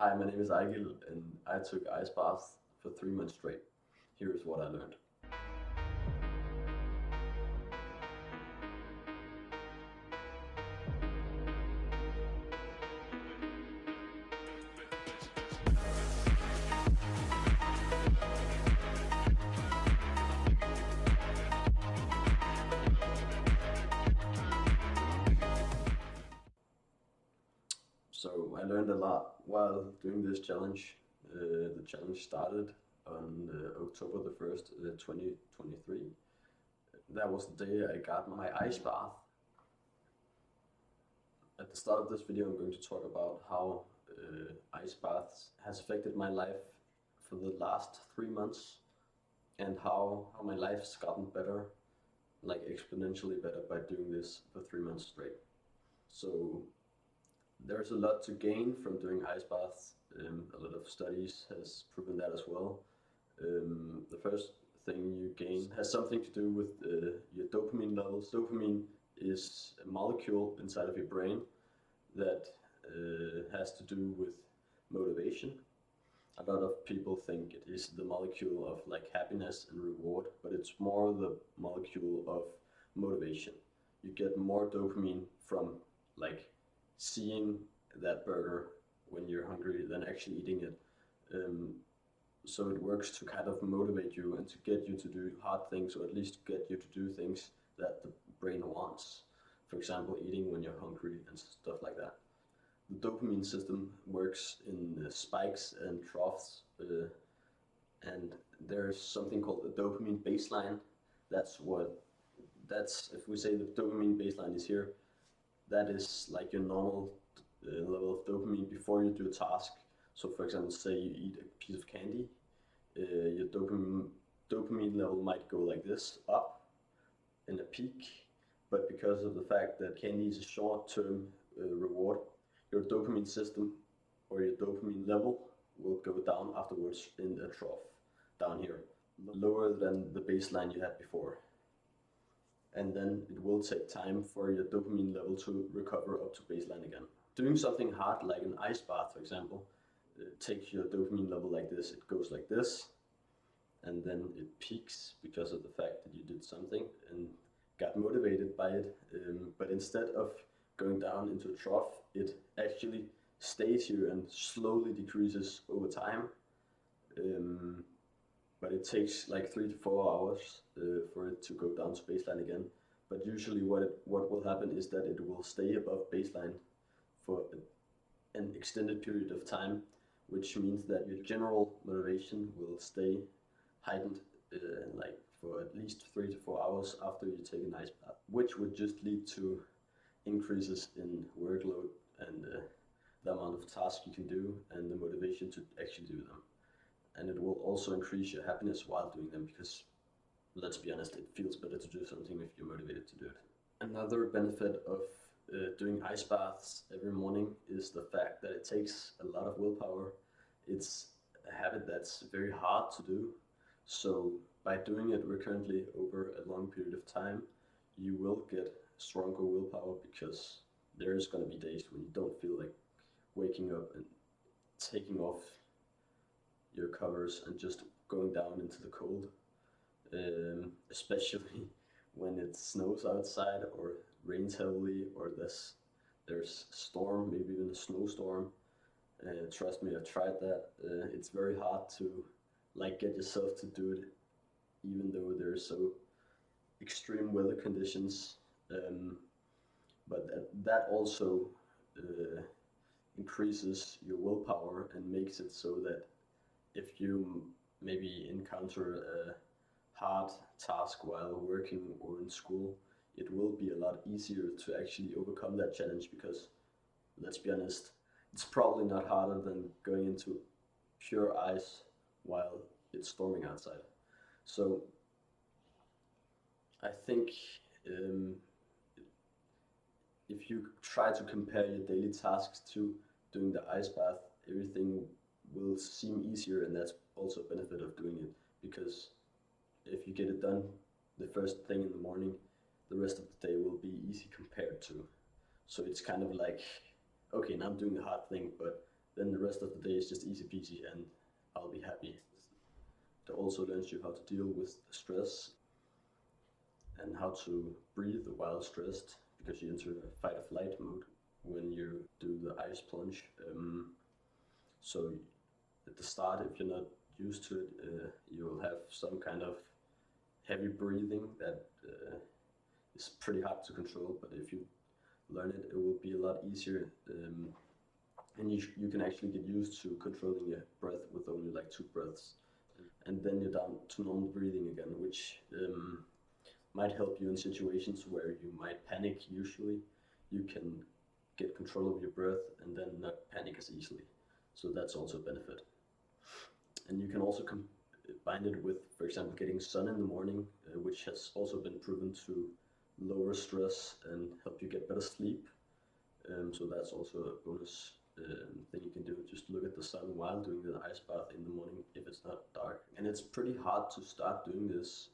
Hi, my name is Eigil, and I took ice baths for 3 months straight. Here is what I learned. So I learned a lot while doing this challenge. The challenge started on October the 1st, 2023. That was the day I got my ice bath. At the start of this video, I'm going to talk about how ice baths has affected my life for the last 3 months and how my life's gotten better, like exponentially better by doing this for 3 months straight. So there's a lot to gain from doing ice baths. A lot of studies has proven that as well. The first thing you gain has something to do with your dopamine levels. Dopamine is a molecule inside of your brain that has to do with motivation. A lot of people think it is the molecule of like happiness and reward, but it's more the molecule of motivation. You get more dopamine from like seeing that burger when you're hungry than actually eating it. Um, so it works to kind of motivate you and to get you to do hard things, or at least get you to do things that the brain wants. For example, eating when you're hungry and stuff like that. The dopamine system works in spikes and troughs, and there's something called the dopamine baseline. That's if we say the dopamine baseline is here, that is like your normal level of dopamine before you do a task. So for example, say you eat a piece of candy, your dopamine level might go like this, up in a peak, but because of the fact that candy is a short-term reward, your dopamine system or your dopamine level will go down afterwards in a trough down here, lower than the baseline you had before. And then it will take time for your dopamine level to recover up to baseline again. Doing something hard like an ice bath, for example, it takes your dopamine level like this. It goes like this, and then it peaks because of the fact that you did something and got motivated by it. But instead of going down into a trough, it actually stays here and slowly decreases over time. But it takes like 3 to 4 hours for it to go down to baseline again. But usually what will happen is that it will stay above baseline for an extended period of time, which means that your general motivation will stay heightened like for at least 3 to 4 hours after you take an ice bath, which would just lead to increases in workload and the amount of tasks you can do and the motivation to actually do them. And it will also increase your happiness while doing them, because let's be honest, it feels better to do something if you're motivated to do it. Another benefit of doing ice baths every morning is the fact that it takes a lot of willpower. It's a habit that's very hard to do. So by doing it recurrently over a long period of time, you will get stronger willpower, because there's going to be days when you don't feel like waking up and taking off your covers and just going down into the cold, especially when it snows outside or rains heavily, or there's a storm, maybe even a snowstorm. Trust me, I've tried that. It's very hard to like get yourself to do it, even though there's so extreme weather conditions. But that also increases your willpower and makes it so that if you maybe encounter a hard task while working or in school, it will be a lot easier to actually overcome that challenge, because let's be honest, it's probably not harder than going into pure ice while it's storming outside. So I think if you try to compare your daily tasks to doing the ice bath, everything will seem easier, and that's also a benefit of doing it, because if you get it done the first thing in the morning, the rest of the day will be easy compared to. So it's kind of like, okay, now I'm doing the hard thing, but then the rest of the day is just easy peasy and I'll be happy. It also learns you how to deal with stress and how to breathe while stressed, because you enter a fight or flight mode when you do the ice plunge. So at the start, if you're not used to it, you will have some kind of heavy breathing that is pretty hard to control. But if you learn it, it will be a lot easier, and you can actually get used to controlling your breath with only like 2 breaths, and then you're down to normal breathing again, which might help you in situations where you might panic. Usually, you can get control of your breath and then not panic as easily. So that's also a benefit. And you can also combine it with, for example, getting sun in the morning, which has also been proven to lower stress and help you get better sleep. So that's also a bonus thing you can do. Just look at the sun while doing the ice bath in the morning if it's not dark. And it's pretty hard to start doing this.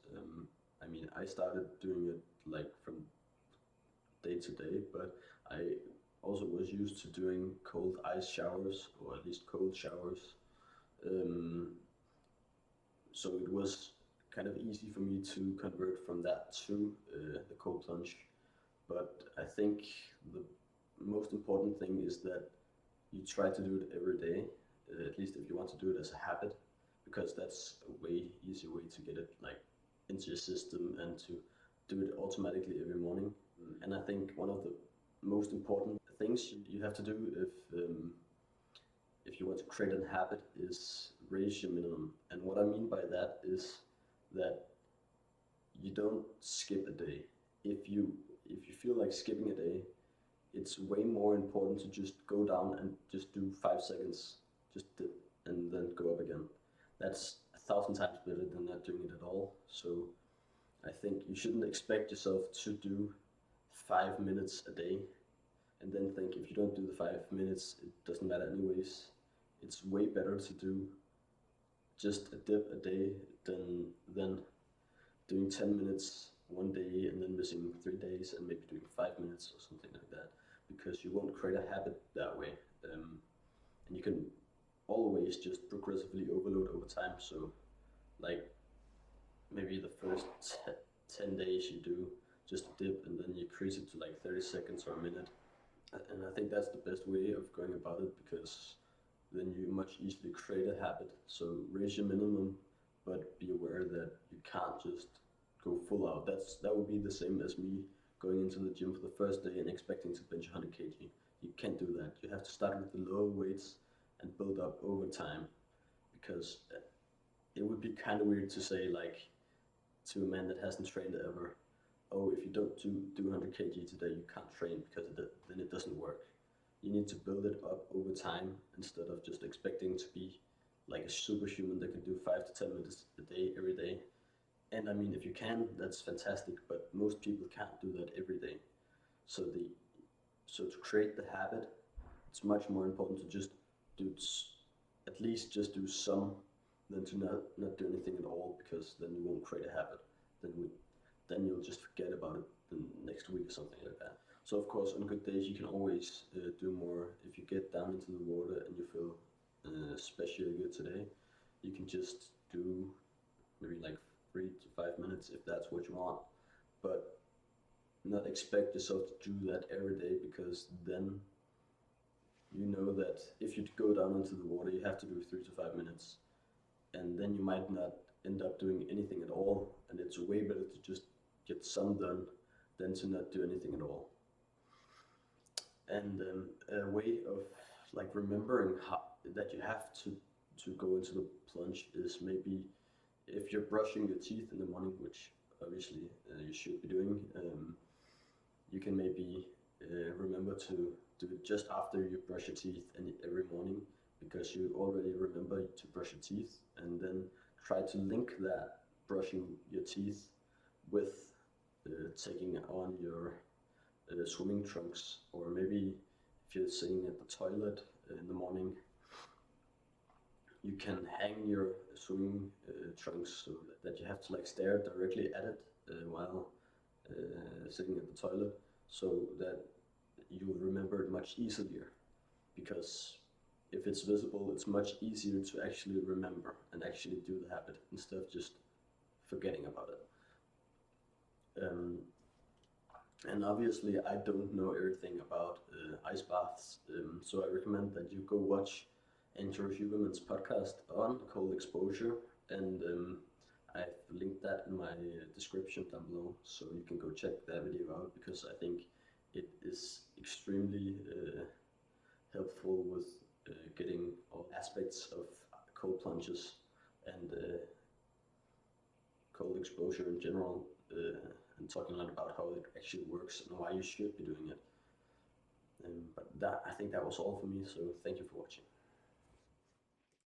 I mean, I started doing it like from day to day, but I also was used to doing cold ice showers, or at least cold showers. Um, so it was kind of easy for me to convert from that to the cold plunge. But I think the most important thing is that you try to do it every day, at least if you want to do it as a habit, because that's a way easier way to get it like into your system and to do it automatically every morning. And I think one of the most important things you have to do if you want to create a habit is raise your minimum. And what I mean by that is that you don't skip a day. If you feel like skipping a day, it's way more important to just go down and just do 5 seconds, just dip, and then go up again. That's 1,000 times better than not doing it at all. So I think you shouldn't expect yourself to do 5 minutes a day and then think if you don't do the 5 minutes, it doesn't matter anyways. It's way better to do just a dip a day than doing 10 minutes one day and then missing 3 days and maybe doing 5 minutes or something like that, because you won't create a habit that way. And you can always just progressively overload over time. So like maybe the first 10 days you do just a dip and then you increase it to like 30 seconds or a minute. And I think that's the best way of going about it, because then you much easily create a habit. So raise your minimum, but be aware that you can't just go full out. That would be the same as me going into the gym for the first day and expecting to bench 100 kg. You can't do that. You have to start with the lower weights and build up over time, because it would be kind of weird to say like to a man that hasn't trained ever, oh, if you don't do 100 kg today, you can't train, because then it doesn't work. You need to build it up over time instead of just expecting to be like a superhuman that can do 5 to 10 minutes a day every day. And I mean, if you can, that's fantastic, but most people can't do that every day. So to create the habit, it's much more important to just do at least just do some than to not do anything at all, because then you won't create a habit. Then you'll just forget about it the next week or something like that. So of course, on good days you can always do more. If you get down into the water and you feel especially good today, you can just do maybe like 3 to 5 minutes if that's what you want. But not expect yourself to do that every day, because then you know that if you go down into the water, you have to do 3 to 5 minutes, and then you might not end up doing anything at all. And it's way better to just get some done than to not do anything at all. And a way of like remembering that you have to go into the plunge is maybe if you're brushing your teeth in the morning, which obviously you should be doing, you can maybe remember to do it just after you brush your teeth every morning, because you already remember to brush your teeth, and then try to link that brushing your teeth with taking on your swimming trunks. Or maybe if you're sitting at the toilet in the morning, you can hang your swimming trunks so that you have to like stare directly at it while sitting at the toilet, so that you will remember it much easier. Because if it's visible, it's much easier to actually remember and actually do the habit instead of just forgetting about it. And obviously, I don't know everything about ice baths, so I recommend that you go watch Andrew Huberman's podcast on cold exposure, and I've linked that in my description down below, so you can go check that video out because I think it is extremely helpful with getting all aspects of cold plunges and cold exposure in general, and talking a lot about how it actually works and why you should be doing it. But I think that was all for me, so thank you for watching.